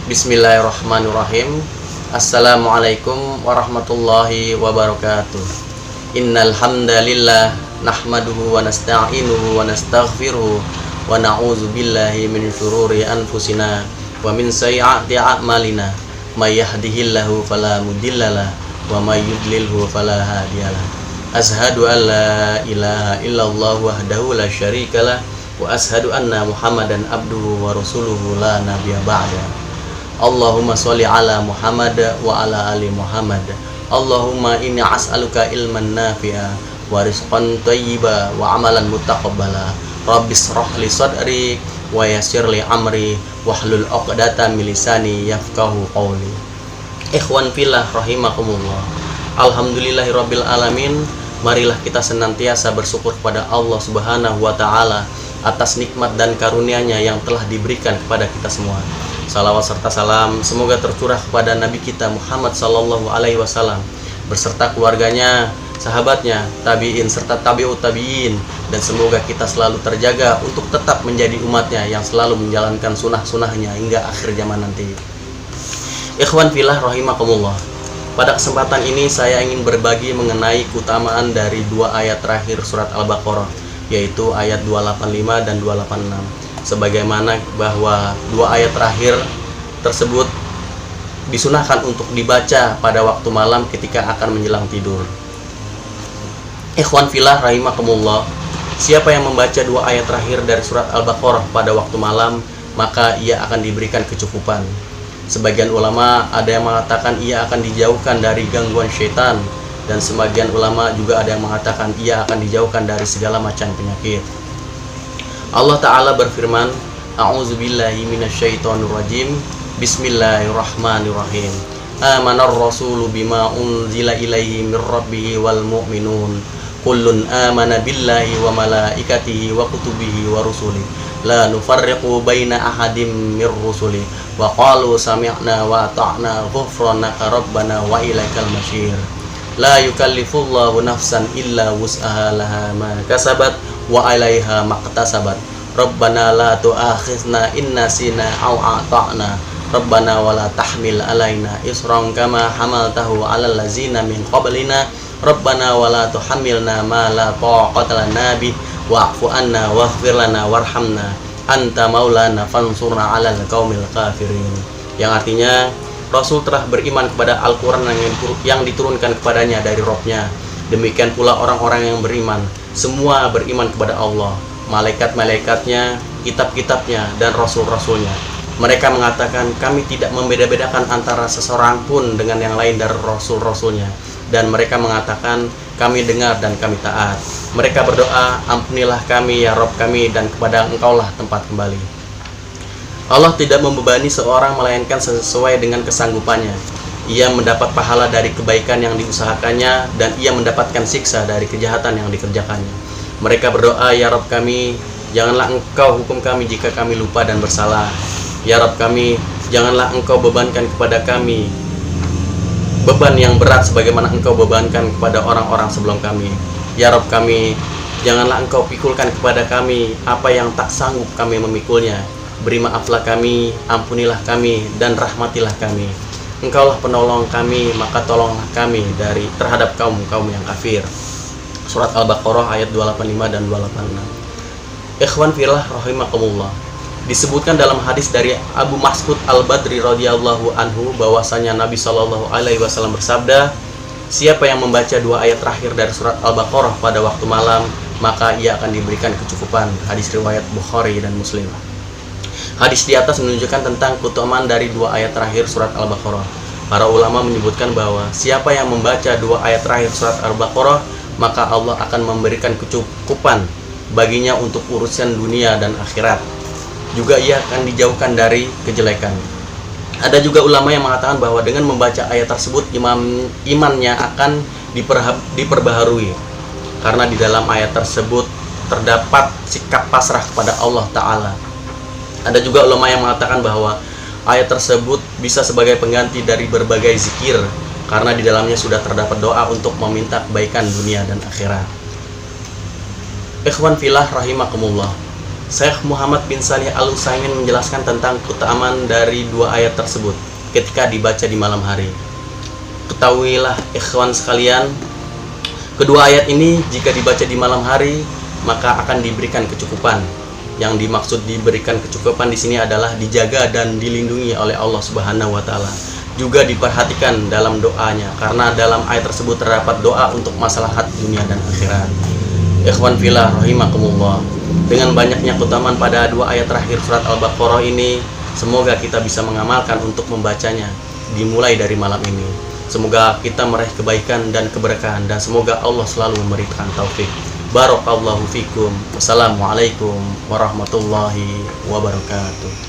Bismillahirrahmanirrahim. Assalamualaikum warahmatullahi wabarakatuh. Innal hamdalillah nahmaduhu wa nasta'inuhu wa nastaghfiruhu wa na'udzu billahi min syururi anfusina wa min sayyiati a'malina. May yahdihillahu fala mudhillalah wa may yudlilhu fala hadiyalah. Ashhadu an la ilaha illallah wahdahu la syarikalah wa ashhadu anna Muhammadan abduhu wa rasuluhu la nabiyya ba'da. Allahumma sholli ala Muhammad wa ala ali Muhammad. Allahumma inni as'aluka ilman nafi'a wa rizqan thayyiba wa amalan mutaqabbala. Rabbis shrah li sadri wa yassir li amri wahlul 'uqdatam min lisani yafqahu qawli. Ikhwan fillah rahimakumullah. Alhamdulillahirabbil alamin. Marilah kita senantiasa bersyukur kepada Allah Subhanahu wa taala atas nikmat dan karunia-Nya yang telah diberikan kepada kita semua. Salawat serta salam semoga tercurah kepada Nabi kita Muhammad sallallahu alaihi wasallam beserta keluarganya, sahabatnya, tabi'in serta tabi'ut tabi'in, dan semoga kita selalu terjaga untuk tetap menjadi umatnya yang selalu menjalankan sunnah-sunnahnya hingga akhir zaman nanti. Ikhwan fillah rahimakumullah. Pada kesempatan ini saya ingin berbagi mengenai keutamaan dari dua ayat terakhir surat Al-Baqarah, yaitu ayat 285 dan 286. Sebagaimana bahwa dua ayat terakhir tersebut disunahkan untuk dibaca pada waktu malam ketika akan menjelang tidur. Ikhwan fillah rahimakumullah, siapa yang membaca dua ayat terakhir dari surat Al-Baqarah pada waktu malam, maka ia akan diberikan kecukupan. Sebagian ulama ada yang mengatakan ia akan dijauhkan dari gangguan syaitan, dan sebagian ulama juga ada yang mengatakan ia akan dijauhkan dari segala macam penyakit. Allah Ta'ala berfirman, A'udzubillahi minasyaitonirrajim. Bismillahirrahmanirrahim. Amanar rasulu bima unzila ilaihi mir rabbihi wal mu'minun. Kullun amana billahi wa malaikatihi wa kutubihi wa rusulihi. La nufarriqu baina ahadim mir rusuli. Wa qalu sami'na wa ata'na ghufranaka rabbana wa ilaikal masyir. La yukallifullahu nafsan illa wus'aha laha ma kasabat wa 'alaiha maqtasabat. Rabbana la tu'akhizna in nasina aw ata'na. Rabbana wa la tahmil 'alaina isran kama hamaltahu 'alal ladzina min qablina. Rabbana wa la tuhammilna ma la taqata lana bih wa'fu 'anna waghfir lana warhamna anta maulana fansurna 'alal qaumil kafirin. Yang artinya Rasul telah beriman kepada Al-Quran yang diturunkan kepadanya dari Rabb-Nya. Demikian pula orang-orang yang beriman, semua beriman kepada Allah, malaikat-malaikatnya, kitab-kitabnya, dan rasul-rasulnya. Mereka mengatakan, kami tidak membeda-bedakan antara seseorang pun dengan yang lain dari rasul-rasulnya. Dan mereka mengatakan, kami dengar dan kami taat. Mereka berdoa, ampunilah kami ya Rabb kami, dan kepada Engkaulah tempat kembali. Allah tidak membebani seorang melainkan sesuai dengan kesanggupannya. Ia mendapat pahala dari kebaikan yang diusahakannya, dan ia mendapatkan siksa dari kejahatan yang dikerjakannya. Mereka berdoa, ya Rabb kami, janganlah Engkau hukum kami jika kami lupa dan bersalah. Ya Rabb kami, janganlah Engkau bebankan kepada kami beban yang berat sebagaimana Engkau bebankan kepada orang-orang sebelum kami. Ya Rabb kami, janganlah Engkau pikulkan kepada kami apa yang tak sanggup kami memikulnya. Beri maaflah kami, ampunilah kami, dan rahmatilah kami. Engkaulah penolong kami, maka tolonglah kami terhadap kaum-kaum yang kafir. Surat Al-Baqarah ayat 285 dan 286. Ikhwan fillah rahimakumullah. Disebutkan dalam hadis dari Abu Mas'ud Al-Badri radhiyallahu anhu bahwasanya Nabi sallallahu alaihi wasallam bersabda, siapa yang membaca dua ayat terakhir dari surat Al-Baqarah pada waktu malam, maka ia akan diberikan kecukupan. Hadis riwayat Bukhari dan Muslim. Hadis di atas menunjukkan tentang keutamaan dari dua ayat terakhir surat Al-Baqarah. Para ulama menyebutkan bahwa siapa yang membaca dua ayat terakhir surat Al-Baqarah, maka Allah akan memberikan kecukupan baginya untuk urusan dunia dan akhirat. Juga ia akan dijauhkan dari kejelekan. Ada juga ulama yang mengatakan bahwa dengan membaca ayat tersebut imannya akan diperbaharui. Karena di dalam ayat tersebut terdapat sikap pasrah kepada Allah Ta'ala. Ada juga ulama yang mengatakan bahwa ayat tersebut bisa sebagai pengganti dari berbagai zikir, karena di dalamnya sudah terdapat doa untuk meminta kebaikan dunia dan akhirat. Ikhwan fillah rahimakumullah. Syekh Muhammad bin Shalih Al-Utsaimin menjelaskan tentang keutamaan dari dua ayat tersebut ketika dibaca di malam hari. Ketahuilah ikhwan sekalian, kedua ayat ini jika dibaca di malam hari maka akan diberikan kecukupan. Yang dimaksud diberikan kecukupan di sini adalah dijaga dan dilindungi oleh Allah Subhanahu wa taala. Juga diperhatikan dalam doanya, karena dalam ayat tersebut terdapat doa untuk maslahat dunia dan akhirat. Ikhwan fillah rahimakumullah. Dengan banyaknya keutamaan pada dua ayat terakhir surat Al-Baqarah ini, semoga kita bisa mengamalkan untuk membacanya dimulai dari malam ini. Semoga kita meraih kebaikan dan keberkahan, dan semoga Allah selalu memberikan taufik. Barakallahu fikum. Wassalamualaikum warahmatullahi wabarakatuh.